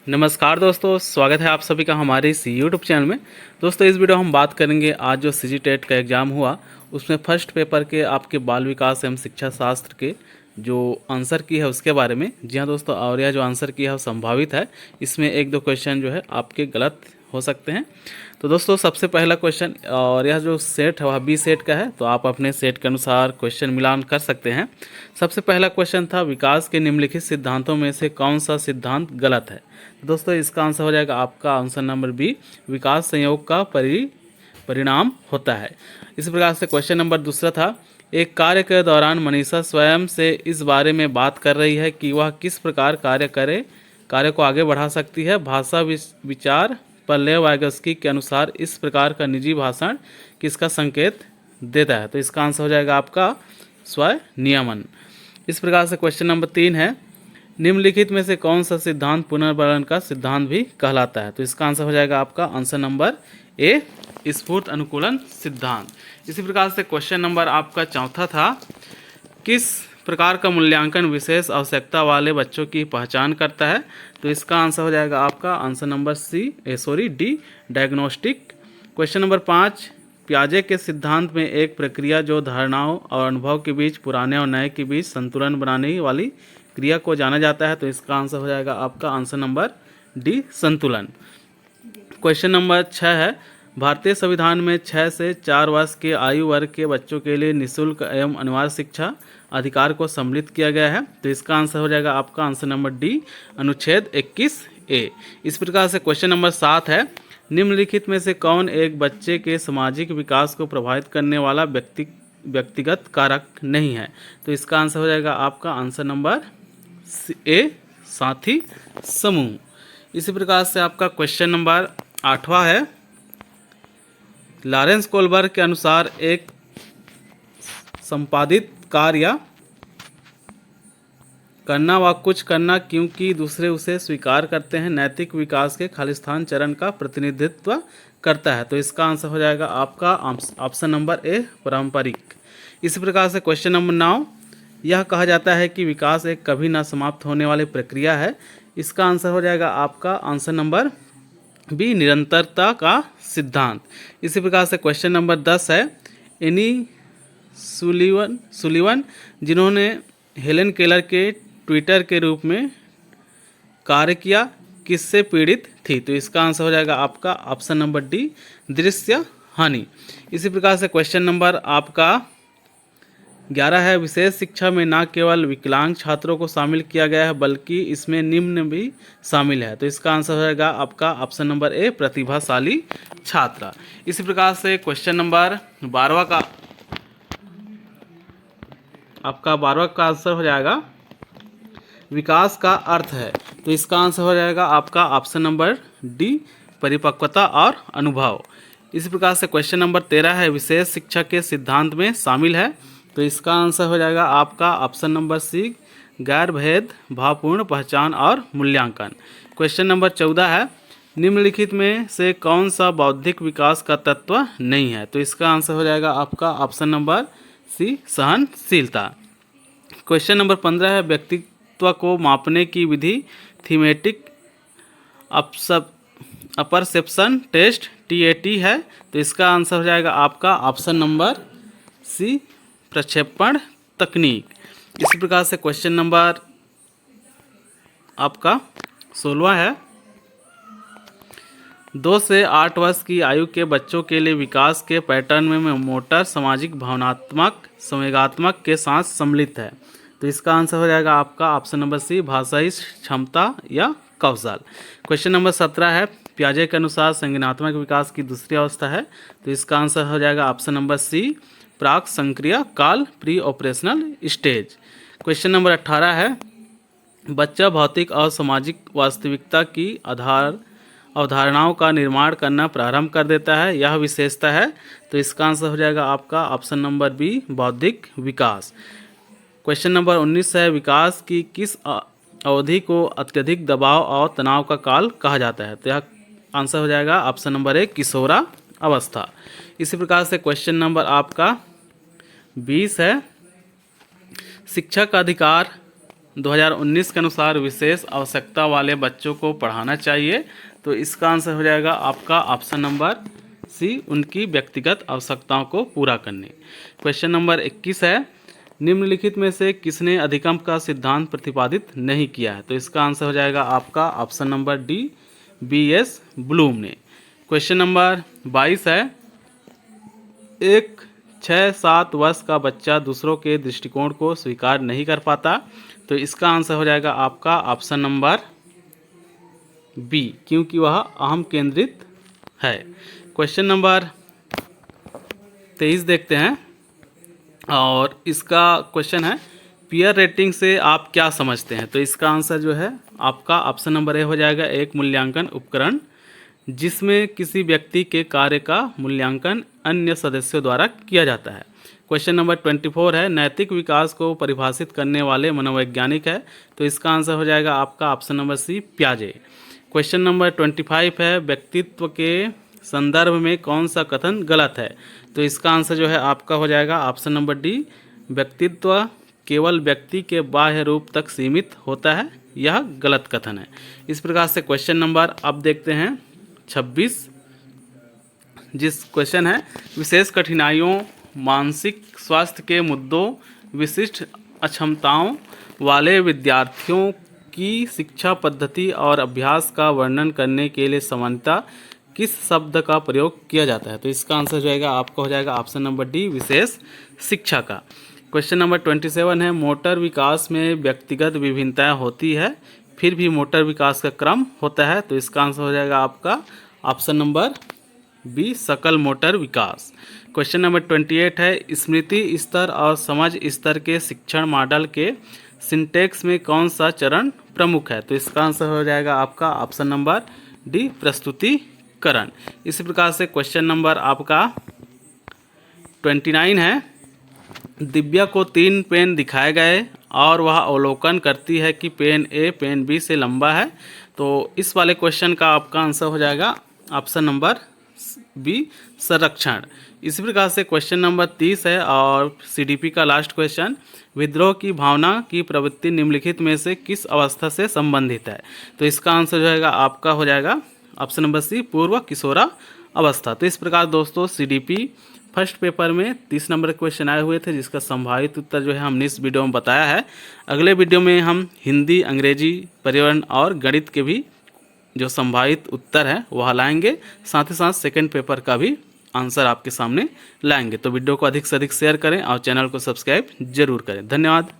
नमस्कार दोस्तों, स्वागत है आप सभी का हमारे इस यूट्यूब चैनल में। दोस्तों, इस वीडियो हम बात करेंगे आज जो सीजी टेट का एग्ज़ाम हुआ उसमें फर्स्ट पेपर के आपके बाल विकास एवं शिक्षा शास्त्र के जो आंसर की है उसके बारे में। जी हाँ दोस्तों, और यह जो आंसर की है वो संभावित है, इसमें एक दो क्वेश्चन जो है आपके गलत हो सकते हैं। तो दोस्तों, सबसे पहला क्वेश्चन, और यह जो सेट है वह बी सेट का है, तो आप अपने सेट के अनुसार क्वेश्चन मिलान कर सकते हैं। सबसे पहला क्वेश्चन था, विकास के निम्नलिखित सिद्धांतों में से कौन सा सिद्धांत गलत है। तो दोस्तों, इसका आंसर हो जाएगा आपका आंसर नंबर बी, विकास संयोग का परिणाम होता है। इसी प्रकार से क्वेश्चन नंबर दूसरा था, एक कार्य के दौरान मनीषा स्वयं से इस बारे में बात कर रही है कि वह किस प्रकार कार्य को आगे बढ़ा सकती है। भाषा विचार पर लेव वाइगस्की के अनुसार इस प्रकार का निजी भाषण किसका संकेत देता है। तो इसका आंसर हो जाएगा आपका स्व नियमन। इस प्रकार से क्वेश्चन नंबर 3 है, निम्नलिखित में से कौन सा सिद्धांत पुनर्वर्णन का सिद्धांत भी कहलाता है। तो इसका आंसर हो जाएगा आपका आंसर नंबर ए, स्फूर्त अनुकूलन सिद्धांत। इसी प्रकार से क्वेश्चन नंबर आपका चौथा था, किस प्रकार का मूल्यांकन विशेष आवश्यकता वाले बच्चों की पहचान करता है। तो इसका आंसर हो जाएगा आपका answer number D, diagnostic. Question number 5, पियाजे के सिद्धांत में एक प्रक्रिया जो धारणाओं और अनुभव के बीच, पुराने और नए के बीच संतुलन बनाने वाली क्रिया को जाना जाता है। तो इसका आंसर हो जाएगा आपका आंसर नंबर डी, संतुलन। क्वेश्चन नंबर 6 है, भारतीय संविधान में 6 से 4 वर्ष के आयु वर्ग के बच्चों के लिए निःशुल्क एवं अनिवार्य शिक्षा अधिकार को सम्मिलित किया गया है। तो इसका आंसर हो जाएगा आपका आंसर नंबर डी, अनुच्छेद 21A। इस प्रकार से क्वेश्चन नंबर 7 है, निम्नलिखित में से कौन एक बच्चे के सामाजिक विकास को प्रभावित करने वाला व्यक्तिगत कारक नहीं है। तो इसका आंसर हो जाएगा आपका आंसर नंबर ए, साथी समूह। इसी प्रकार से आपका क्वेश्चन नंबर 8वां है, लॉरेंस कोलबर्ग के अनुसार एक संपादित कार्य करना व कुछ करना क्योंकि दूसरे उसे स्वीकार करते हैं नैतिक विकास के खालिस्तान चरण का प्रतिनिधित्व करता है। तो इसका आंसर हो जाएगा आपका ऑप्शन नंबर ए, पारंपरिक। इसी प्रकार से क्वेश्चन नंबर 9, यह कहा जाता है कि विकास एक कभी ना समाप्त होने वाली प्रक्रिया है। इसका आंसर हो जाएगा आपका आंसर नंबर बी, निरंतरता का सिद्धांत। इसी प्रकार से क्वेश्चन नंबर 10 है, एनी सुलिवन जिन्होंने हेलेन केलर के ट्विटर के रूप में कार्य किया, किससे पीड़ित थी। तो इसका आंसर हो जाएगा आपका ऑप्शन नंबर डी, दृश्य हानि। इसी प्रकार से क्वेश्चन नंबर आपका 11 है, विशेष शिक्षा में न केवल विकलांग छात्रों को शामिल किया गया है बल्कि इसमें निम्न भी शामिल है। तो इसका आंसर हो जाएगा आपका ऑप्शन नंबर ए, प्रतिभाशाली छात्र। इसी प्रकार से क्वेश्चन नंबर 12 का आपका 12 का आंसर हो जाएगा विकास का अर्थ है। तो इसका आंसर हो जाएगा आपका ऑप्शन नंबर डी, परिपक्वता और अनुभव। इसी प्रकार से क्वेश्चन नंबर 13 है, विशेष शिक्षा के सिद्धांत में शामिल है। तो इसका आंसर हो जाएगा आपका ऑप्शन नंबर सी, गैर भेद भावपूर्ण पहचान और मूल्यांकन। क्वेश्चन नंबर 14 है, निम्नलिखित में से कौन सा बौद्धिक विकास का तत्व नहीं है। तो इसका आंसर हो जाएगा आपका ऑप्शन नंबर सी, सहनशीलता। क्वेश्चन नंबर 15 है, व्यक्तित्व को मापने की विधि थीमेटिक अपरसेप्शन टेस्ट TAT है। तो इसका आंसर हो जाएगा आपका ऑप्शन नंबर सी, प्रक्षेपण तकनीक। इसी प्रकार से क्वेश्चन नंबर आपका 16 है, 2 से 8 वर्ष की आयु के बच्चों के लिए विकास के पैटर्न में मोटर, सामाजिक, भावनात्मक, संवेगात्मक के साथ सम्मिलित है। तो इसका आंसर हो जाएगा आपका ऑप्शन नंबर सी, भाषाई क्षमता या कौशल। क्वेश्चन नंबर 17 है, पियाजे के अनुसार संज्ञानात्मक विकास की दूसरी अवस्था है। तो इसका आंसर हो जाएगा ऑप्शन नंबर सी, प्राक संक्रिया काल, pre operational stage. Question number 18 है, बच्चा भौतिक और सामाजिक वास्तविकता की अवधारणाओं का निर्माण करना प्रारंभ कर देता है, यह विशेषता है। तो इसका आंसर हो जाएगा आपका ऑप्शन नंबर बी, बौद्धिक विकास। क्वेश्चन नंबर 19 है, विकास की किस अवधि को अत्यधिक दबाव और तनाव का काल कहा जाता है। तो यह आंसर हो जाएगा ऑप्शन नंबर ए, किशोरा अवस्था। इसी प्रकार से क्वेश्चन नंबर आपका 20 है, शिक्षा का अधिकार 2019 के अनुसार विशेष आवश्यकता वाले बच्चों को पढ़ाना चाहिए। तो इसका आंसर हो जाएगा आपका ऑप्शन नंबर सी, उनकी व्यक्तिगत आवश्यकताओं को पूरा करने। क्वेश्चन नंबर 21 है, निम्नलिखित में से किसने अधिगम का सिद्धांत प्रतिपादित नहीं किया है? तो इसका आंसर हो जाएगा आपका option number D, B.S. Bloom ने। क्वेश्चन नंबर 22 है, एक 6-7 वर्ष का बच्चा दूसरों के दृष्टिकोण को स्वीकार नहीं कर पाता। तो इसका आंसर हो जाएगा आपका ऑप्शन नंबर बी, क्योंकि वह अहम केंद्रित है। क्वेश्चन नंबर 23 देखते हैं, और इसका क्वेश्चन है, पीयर रेटिंग से आप क्या समझते हैं? तो इसका आंसर जो है आपका ऑप्शन नंबर ए हो जाएगा, एक मूल्यांकन उपकरण जिसमें किसी व्यक्ति के कार्य का मूल्यांकन अन्य सदस्यों द्वारा किया जाता है। क्वेश्चन नंबर 24 है, नैतिक विकास को परिभाषित करने वाले मनोवैज्ञानिक है। तो इसका आंसर हो जाएगा आपका ऑप्शन नंबर सी, प्याजे। क्वेश्चन नंबर 25 है, व्यक्तित्व के संदर्भ में कौन सा कथन गलत है? तो इसका आंसर जो है आपका हो जाएगा ऑप्शन नंबर डी, व्यक्तित्व केवल व्यक्ति के बाह्य रूप तक सीमित होता है, यह गलत कथन है। इस प्रकार से क्वेश्चन नंबर अब देखते हैं 26, जिस क्वेश्चन है, विशेष कठिनाइयों, मानसिक स्वास्थ्य के मुद्दों, विशिष्ट अक्षमताओं वाले विद्यार्थियों की शिक्षा पद्धति और अभ्यास का वर्णन करने के लिए सामान्यतः किस शब्द का प्रयोग किया जाता है? तो इसका आंसर जो है आपका हो जाएगा ऑप्शन नंबर डी, विशेष शिक्षा का। क्वेश्चन नंबर 27 है, मोटर विकास में व्यक्तिगत विभिन्नताएं होती है, फिर भी मोटर विकास का क्रम होता है। तो इसका आंसर हो जाएगा आपका ऑप्शन नंबर बी, सकल मोटर विकास। क्वेश्चन नंबर 28 है, स्मृति स्तर और समझ स्तर के शिक्षण मॉडल के सिंटेक्स में कौन सा चरण प्रमुख है? तो इसका आंसर हो जाएगा आपका ऑप्शन नंबर डी, प्रस्तुतिकरण। इसी प्रकार से क्वेश्चन नंबर आपका 29 है, दिव्या को 3 पेन दिखाए गए और वह अवलोकन करती है कि पेन ए पेन बी से लंबा है। तो इस वाले क्वेश्चन का आपका आंसर हो जाएगा ऑप्शन नंबर बी, संरक्षण। इसी प्रकार से क्वेश्चन नंबर 30 है, और CDP का लास्ट क्वेश्चन, विद्रोह की भावना की प्रवृत्ति निम्नलिखित में से किस अवस्था से संबंधित है? तो इसका आंसर जो है आपका हो जाएगा ऑप्शन नंबर सी, पूर्व किशोरा अवस्था। तो इस प्रकार दोस्तों CDP फर्स्ट पेपर में 30 नंबर के क्वेश्चन आए हुए थे, जिसका संभावित उत्तर जो है हमने इस वीडियो में बताया है। अगले वीडियो में हम हिंदी, अंग्रेजी, पर्यावरण और गणित के भी जो संभावित उत्तर है वह लाएंगे, साथ ही साथ सेकंड पेपर का भी आंसर आपके सामने लाएंगे। तो वीडियो को अधिक से अधिक शेयर करें और चैनल को सब्सक्राइब जरूर करें। धन्यवाद।